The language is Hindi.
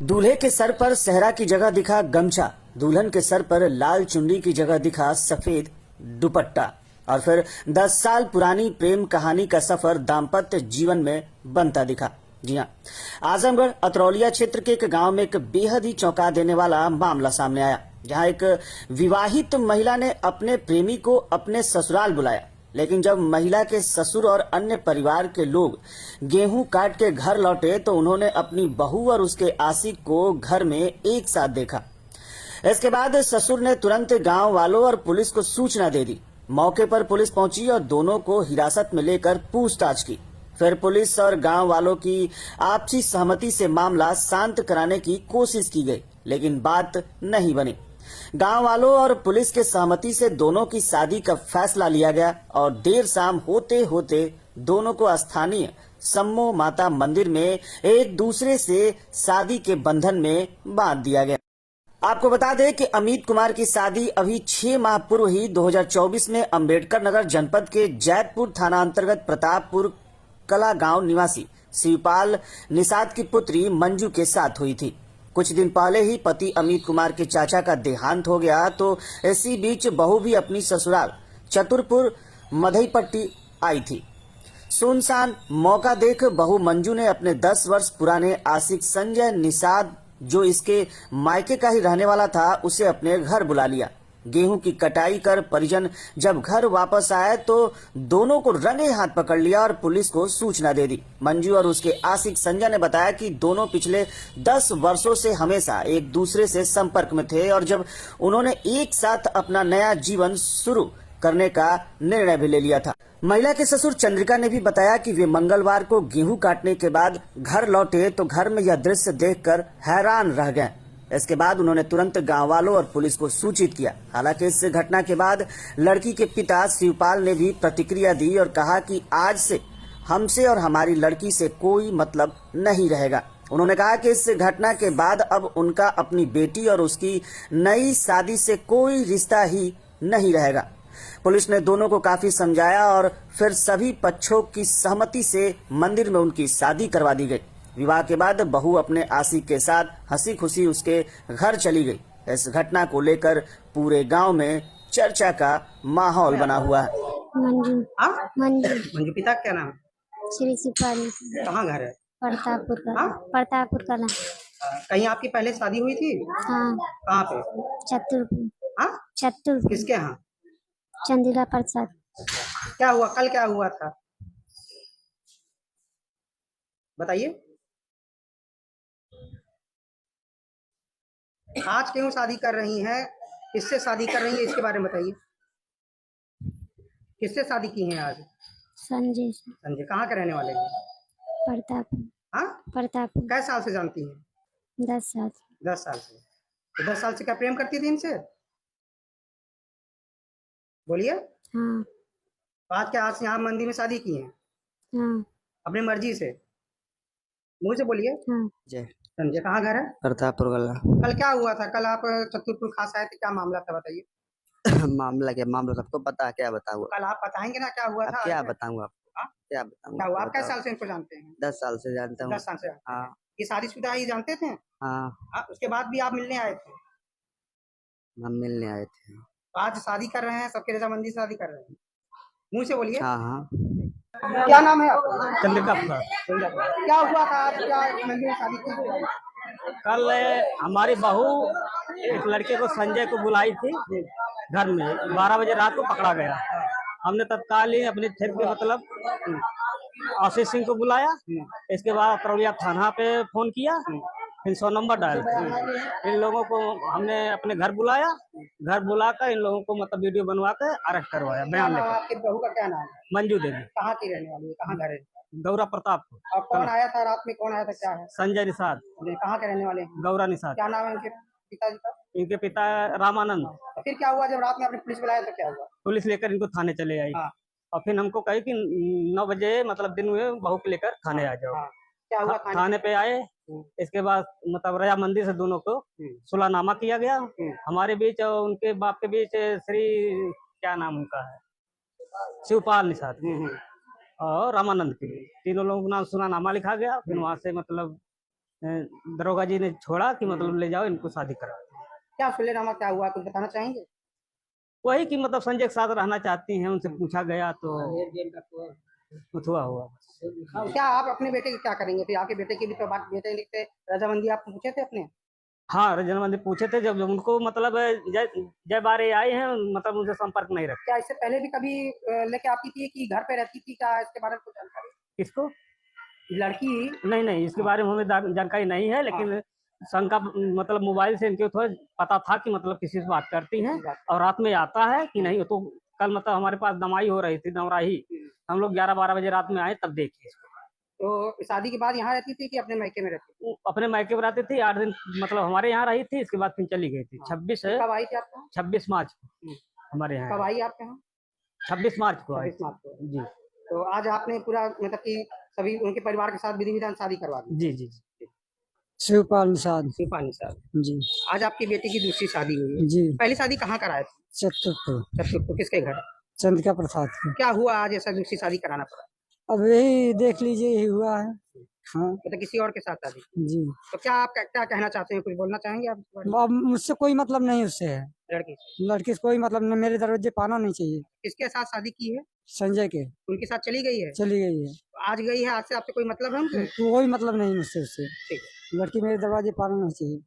दूल्हे के सर पर सेहरा की जगह दिखा गमछा, दुल्हन के सर पर लाल चुन्नी की जगह दिखा सफेद दुपट्टा। और फिर 10 साल पुरानी प्रेम कहानी का सफर दाम्पत्य जीवन में बनता दिखा। जी हाँ, आजमगढ़ अतरौलिया क्षेत्र के एक गांव में एक बेहद ही चौंका देने वाला मामला सामने आया, जहां एक विवाहित महिला ने अपने प्रेमी को अपने ससुराल बुलाया, लेकिन जब महिला के ससुर और अन्य परिवार के लोग गेहूं काट के घर लौटे तो उन्होंने अपनी बहू और उसके आशिक को घर में एक साथ देखा। इसके बाद ससुर ने तुरंत गांव वालों और पुलिस को सूचना दे दी। मौके पर पुलिस पहुंची और दोनों को हिरासत में लेकर पूछताछ की। फिर पुलिस और गांव वालों की आपसी सहमति से मामला शांत कराने की कोशिश की गई, लेकिन बात नहीं बनी। गांव वालों और पुलिस के सहमति से दोनों की शादी का फैसला लिया गया और देर शाम होते होते दोनों को स्थानीय सम्मो माता मंदिर में एक दूसरे से शादी के बंधन में बांध दिया गया। आपको बता दें कि अमित कुमार की शादी अभी 6 माह पूर्व ही 2024 में अंबेडकर नगर जनपद के जैतपुर थाना अंतर्गत प्रतापपुर कला गांव निवासी शिवपाल निषाद की पुत्री मंजू के साथ हुई थी। कुछ दिन पहले ही पति अमित कुमार के चाचा का देहांत हो गया, तो इसी बीच बहू भी अपनी ससुराल चतुरपुर मधईपट्टी आई थी। सुनसान मौका देख बहू मंजू ने अपने 10 वर्ष पुराने आशिक संजय निषाद, जो इसके मायके का ही रहने वाला था, उसे अपने घर बुला लिया। गेहूं की कटाई कर परिजन जब घर वापस आए तो दोनों को रंगे हाथ पकड़ लिया और पुलिस को सूचना दे दी। मंजू और उसके आशिक संजय ने बताया कि दोनों पिछले 10 वर्षों से हमेशा एक दूसरे से संपर्क में थे और जब उन्होंने एक साथ अपना नया जीवन शुरू करने का निर्णय भी ले लिया था। महिला के ससुर चंद्रिका ने भी बताया कि वे मंगलवार को गेहूं काटने के बाद घर लौटे तो घर में यह दृश्य देखकर हैरान रह गए। इसके बाद उन्होंने तुरंत गांव वालों और पुलिस को सूचित किया। हालांकि इस घटना के बाद लड़की के पिता शिवपाल ने भी प्रतिक्रिया दी और कहा कि आज से हमसे और हमारी लड़की से कोई मतलब नहीं रहेगा। उन्होंने कहा कि इस घटना के बाद अब उनका अपनी बेटी और उसकी नई शादी से कोई रिश्ता ही नहीं रहेगा। पुलिस ने दोनों को काफी समझाया और फिर सभी पक्षों की सहमति से मंदिर में उनकी शादी करवा दी गई। विवाह के बाद बहू अपने आशिक के साथ हंसी खुशी उसके घर चली गई। इस घटना को लेकर पूरे गांव में चर्चा का माहौल बना हुआ है। मंजू मंजू मंजू पिता क्या नाम? श्री शिवपाल। कहाँ घर है? प्रतापपुर का। हाँ? प्रतापपुर कला। कहीं आपकी पहले शादी हुई थी? हाँ। कहाँ पे? चतुरपुर। हाँ? चतुर किसके यहाँ? चंद्रिका प्रसाद। क्या हुआ कल, क्या हुआ था बताइए। आज क्यों शादी कर रही हैं? किससे शादी कर रही है इसके बारे में बताइए। किससे शादी की है आज? संजय से। संजय कहाँ के रहने वाले हैं? प्रतापपुर। हाँ? प्रतापपुर। कै साल से जानती हैं? 10 साल से। 10 साल से। तो 10 साल से क्या प्रेम करती थी इनसे? बोलिए। हाँ। तो आज क्या, आज यहाँ मंदिर में शादी की है? हाँ। अपनी मर्जी से? मुंह से बोलिए। हाँ। जय संजय कहाँ घर है? प्रतापपुर गला। कल क्या हुआ था? कल आप चतुरपुर खास आए थे, क्या मामला था बताइए। मामला सबको पता है, क्या बताऊँ? कल आप बताएंगे ना क्या हुआ था? क्या बताऊँ आपको? हाँ? क्या बताऊँ? क्या हुआ? आप कैसे साल से इनको जानते हैं? 10 साल से जानता हूँ। 10 साल से। हाँ ये शादीशुदा ही जानते थे? हाँ, उसके बाद भी आप मिलने आए थे? हम मिलने आए थे। तो आज शादी कर रहे हैं, सबके रजामंदी से शादी कर रहे हैं? मुंह से बोलिए। हाँ हाँ। क्या नाम है आपका? चंद्रिका प्रसाद। क्या हुआ था आज? क्या मंदिर में शादी की? कल हमारी बहू एक लड़के को, संजय को बुलाई थी घर में। 12 बजे रात को पकड़ा गया। हमने तत्काल ही अपने क्षेत्र के मतलब आशीष सिंह को बुलाया। इसके बाद अतरौलिया थाना पे फोन किया, फिर 100 नंबर डायल किया। इन लोगों को हमने अपने घर बुलाया। घर बुलाकर इन लोगों को मतलब वीडियो बनवा कर अरेस्ट करवाया। बयान लेकर। आपकी बहू का क्या नाम है? मंजू देवी। कहाँ की रहने वाली है? कहाँ घर है? गौरा प्रताप। और कौन आया था रात में? कौन आया था? क्या है? संजय निषाद। कहाँ के रहने वाले हैं? गौरा निषाद। क्या नाम है उनके पिताजी का? इनके पिता रामानंद। तो फिर क्या हुआ जब रात में आपने पुलिस बुलाया तो क्या हुआ? पुलिस लेकर इनको थाने चले आई। हाँ। और फिर हमको कही कि 9 बजे मतलब दिन में बहू को लेकर थाने आ जाओ। हाँ। क्या हुआ? थाने पे आए। इसके बाद मतलब रजा मंदिर से दोनों को सुलहनामा किया गया। हमारे बीच और उनके बाप के बीच श्री क्या नाम उनका है, शिवपाल निषाद और रामानंद के तीनों लोगों का नाम सुलहनामा लिखा गया। फिर वहां से मतलब दरोगा जी ने छोड़ा कि मतलब ले जाओ इनको शादी करा। क्या सुलेनामा क्या हुआ कुछ बताना चाहेंगे? वही कि मतलब संजय के साथ रहना चाहती हैं, उनसे पूछा गया तो हुआ हुआ। क्या आप अपने बेटे की क्या करेंगे? फिर आपके बेटे की भी तो बात, बेटे लिखते रजामंदी आप पूछे थे अपने? हाँ, रजनमंदिर पूछे थे, जब उनको मतलब जय बारे आए हैं, मतलब उनसे संपर्क नहीं रखा। क्या इससे पहले भी कभी लेके आती थी कि घर पे रहती थी? क्या इसके बारे में कुछ जानकारी? किसको? लड़की नहीं, इसके बारे में हमें जानकारी नहीं है, लेकिन शंका मतलब मोबाइल से इनके थोड़ा पता था कि मतलब किसी से बात करती हैं और रात में आता है कि नहीं। तो कल मतलब हमारे पास दमाई हो रही थी, दमराही, हम लोग 11-12 बजे रात में आए तब देखे इसको। तो शादी के बाद यहाँ रहती थी कि अपने मायके में रहती थी? वो अपने मायके में रहती थी, 8 दिन मतलब हमारे यहाँ रही थी, इसके बाद फिर चली गई थी। 26 कब आई थी आपके यहाँ? 26 मार्च को हमारे यहाँ कब आई आपके यहाँ? 26 मार्च को आई 26 मार्च को। जी। तो आज आपने पूरा मतलब कि सभी उनके परिवार के साथ विधि विधान शादी करवा दी? जी। शिवपाल निषाद शिवपाल निषाद, जी। आज आपकी बेटी की दूसरी शादी हुई है। जी। पहली शादी कहाँ कराए थे? चतुर्थ चतुर्थ, किसके घर? चंद्रिका प्रसाद की। क्या हुआ आज ऐसा दूसरी शादी कराना पड़ा? अब यही देख लीजिए, यही हुआ है। हाँ मतलब किसी और के साथ शादी? जी। तो क्या आप क्या कहना चाहते हैं, कुछ बोलना चाहेंगे आप इस बारे में? अब मुझसे कोई मतलब नहीं, उससे है। लड़की लड़की से कोई मतलब नहीं, मेरे दरवाजे पाना नहीं चाहिए। किसके साथ शादी की है? संजय के। उनके साथ चली गई है? चली गई है। आज गई है, आज से आपसे कोई मतलब है उनसे? कोई मतलब नहीं मुझसे, उससे। ठीक है। लड़की मेरे दरवाजे पाना नहीं चाहिए।